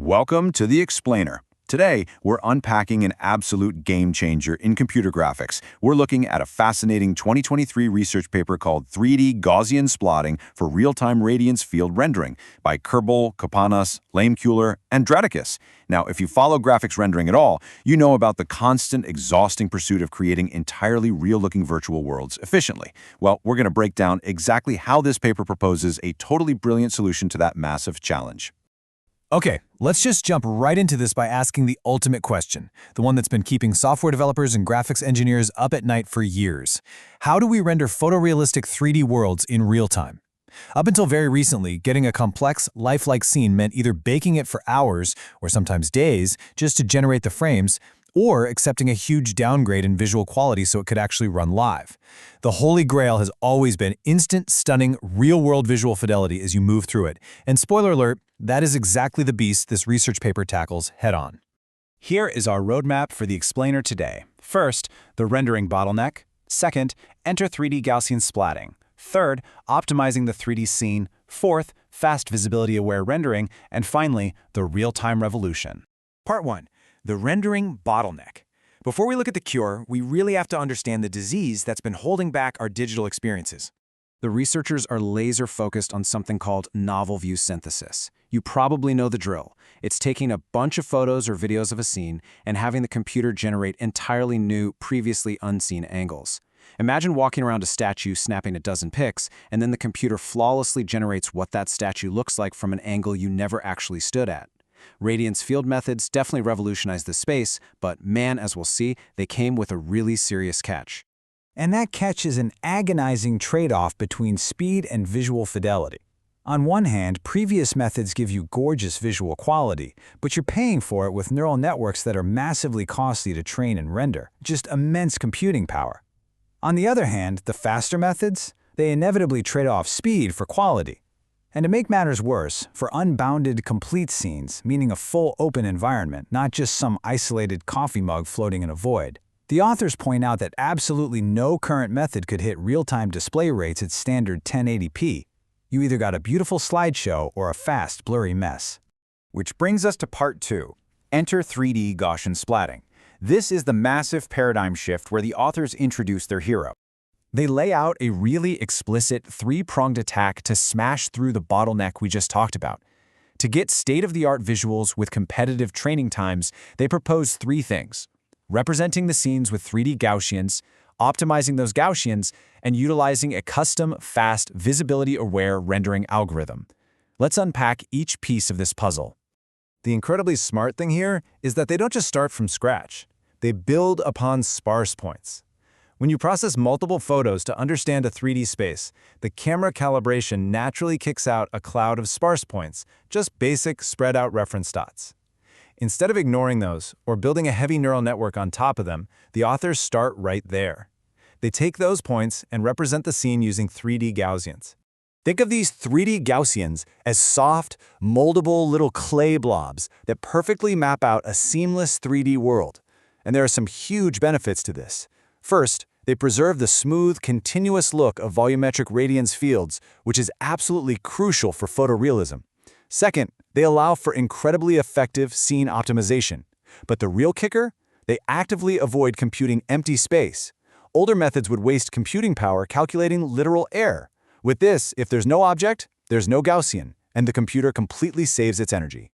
Welcome to The Explainer. Today, we're unpacking an absolute game changer in computer graphics. We're looking at a fascinating 2023 research paper called 3D Gaussian Splatting for Real-Time Radiance Field Rendering by Kerbal, Kopanos, Lamekuler, and Draticus. Now, if you follow graphics rendering at all, you know about the constant, exhausting pursuit of creating entirely real-looking virtual worlds efficiently. Well, we're going to break down exactly how this paper proposes a totally brilliant solution to that massive challenge. Okay, let's just jump right into this by asking the ultimate question, the one that's been keeping software developers and graphics engineers up at night for years. How do we render photorealistic 3D worlds in real time? Up until very recently, getting a complex, lifelike scene meant either baking it for hours, or sometimes days, just to generate the frames, or accepting a huge downgrade in visual quality so it could actually run live. The holy grail has always been instant, stunning, real-world visual fidelity as you move through it. And spoiler alert, that is exactly the beast this research paper tackles head-on. Here is our roadmap for the explainer today. First, the rendering bottleneck. Second, enter 3D Gaussian splatting. Third, optimizing the 3D scene. Fourth, fast visibility-aware rendering. And finally, the real-time revolution. Part 1. The rendering bottleneck. Before we look at the cure, we really have to understand the disease that's been holding back our digital experiences. The researchers are laser-focused on something called novel view synthesis. You probably know the drill. It's taking a bunch of photos or videos of a scene and having the computer generate entirely new, previously unseen angles. Imagine walking around a statue snapping a dozen pics, and then the computer flawlessly generates what that statue looks like from an angle you never actually stood at. Radiance Field methods definitely revolutionized the space, but man, as we'll see, they came with a really serious catch. And that catch is an agonizing trade-off between speed and visual fidelity. On one hand, previous methods give you gorgeous visual quality, but you're paying for it with neural networks that are massively costly to train and render, just immense computing power. On the other hand, the faster methods, they inevitably trade off speed for quality. And to make matters worse, for unbounded complete scenes, meaning a full open environment, not just some isolated coffee mug floating in a void, the authors point out that absolutely no current method could hit real-time display rates at standard 1080p. You either got a beautiful slideshow or a fast, blurry mess. Which brings us to Part 2. Enter 3D Gaussian splatting. This is the massive paradigm shift where the authors introduce their hero. They lay out a really explicit three-pronged attack to smash through the bottleneck we just talked about. To get state-of-the-art visuals with competitive training times, they propose three things: representing the scenes with 3D Gaussians, optimizing those Gaussians, and utilizing a custom, fast, visibility-aware rendering algorithm. Let's unpack each piece of this puzzle. The incredibly smart thing here is that they don't just start from scratch. They build upon sparse points. When you process multiple photos to understand a 3D space, the camera calibration naturally kicks out a cloud of sparse points, just basic spread-out reference dots. Instead of ignoring those or building a heavy neural network on top of them, the authors start right there. They take those points and represent the scene using 3D Gaussians. Think of these 3D Gaussians as soft, moldable little clay blobs that perfectly map out a seamless 3D world. And there are some huge benefits to this. First, they preserve the smooth, continuous look of volumetric radiance fields, which is absolutely crucial for photorealism. Second, they allow for incredibly effective scene optimization. But the real kicker? They actively avoid computing empty space. Older methods would waste computing power calculating literal air. With this, if there's no object, there's no Gaussian, and the computer completely saves its energy.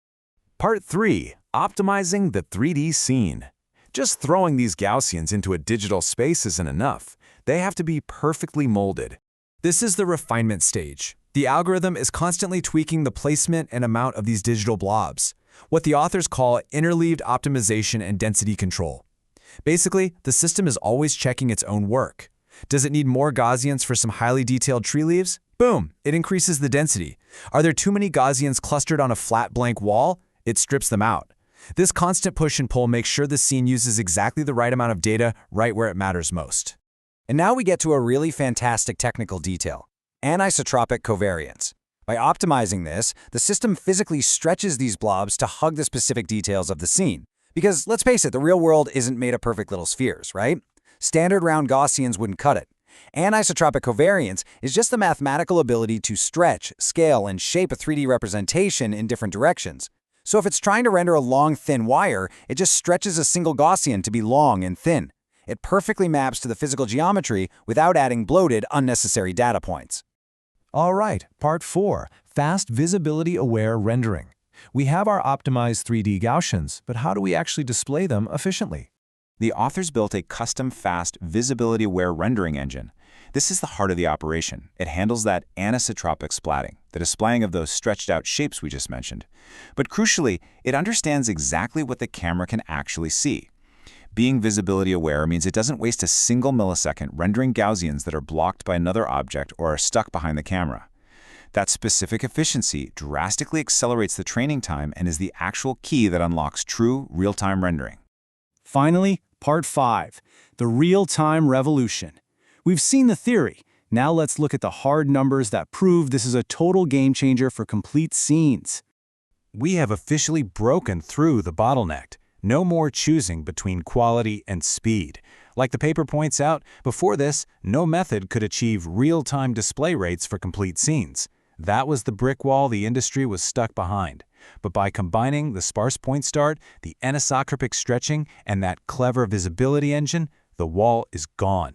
Part 3. Optimizing the 3D scene. Just throwing these Gaussians into a digital space isn't enough. They have to be perfectly molded. This is the refinement stage. The algorithm is constantly tweaking the placement and amount of these digital blobs, what the authors call interleaved optimization and density control. Basically, the system is always checking its own work. Does it need more Gaussians for some highly detailed tree leaves? Boom, it increases the density. Are there too many Gaussians clustered on a flat blank wall? It strips them out. This constant push and pull makes sure the scene uses exactly the right amount of data right where it matters most. And now we get to a really fantastic technical detail: anisotropic covariance. By optimizing this, the system physically stretches these blobs to hug the specific details of the scene. Because let's face it, the real world isn't made of perfect little spheres, right? Standard round Gaussians wouldn't cut it. Anisotropic covariance is just the mathematical ability to stretch, scale, and shape a 3D representation in different directions. So if it's trying to render a long, thin wire, it just stretches a single Gaussian to be long and thin. It perfectly maps to the physical geometry without adding bloated, unnecessary data points. All right, part 4, fast visibility-aware rendering. We have our optimized 3D Gaussians, but how do we actually display them efficiently? The authors built a custom fast visibility-aware rendering engine. This is the heart of the operation. It handles that anisotropic splatting, the displaying of those stretched-out shapes we just mentioned. But crucially, it understands exactly what the camera can actually see. Being visibility-aware means it doesn't waste a single millisecond rendering Gaussians that are blocked by another object or are stuck behind the camera. That specific efficiency drastically accelerates the training time and is the actual key that unlocks true real-time rendering. Finally, part 5, the real-time revolution. We've seen the theory. Now let's look at the hard numbers that prove this is a total game changer for complete scenes. We have officially broken through the bottleneck. No more choosing between quality and speed. Like the paper points out, before this, no method could achieve real-time display rates for complete scenes. That was the brick wall the industry was stuck behind. But by combining the sparse point start, the anisotropic stretching, and that clever visibility engine, the wall is gone.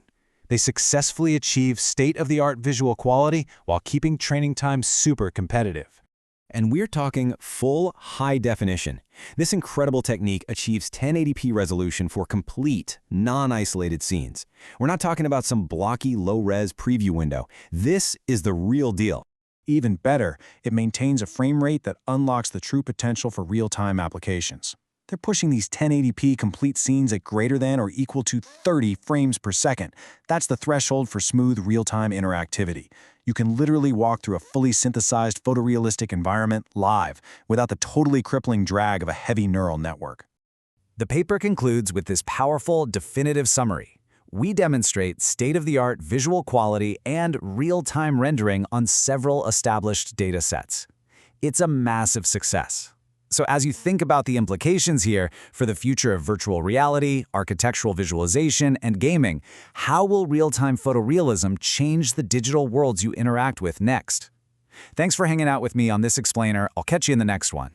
They successfully achieve state-of-the-art visual quality while keeping training time super competitive. And we're talking full high definition. This incredible technique achieves 1080p resolution for complete, non-isolated scenes. We're not talking about some blocky, low-res preview window. This is the real deal. Even better, it maintains a frame rate that unlocks the true potential for real-time applications. They're pushing these 1080p complete scenes at greater than or equal to 30 frames per second. That's the threshold for smooth real-time interactivity. You can literally walk through a fully synthesized photorealistic environment live without the totally crippling drag of a heavy neural network. The paper concludes with this powerful, definitive summary. We demonstrate state-of-the-art visual quality and real-time rendering on several established datasets. It's a massive success. So as you think about the implications here for the future of virtual reality, architectural visualization, and gaming, how will real-time photorealism change the digital worlds you interact with next? Thanks for hanging out with me on this explainer. I'll catch you in the next one.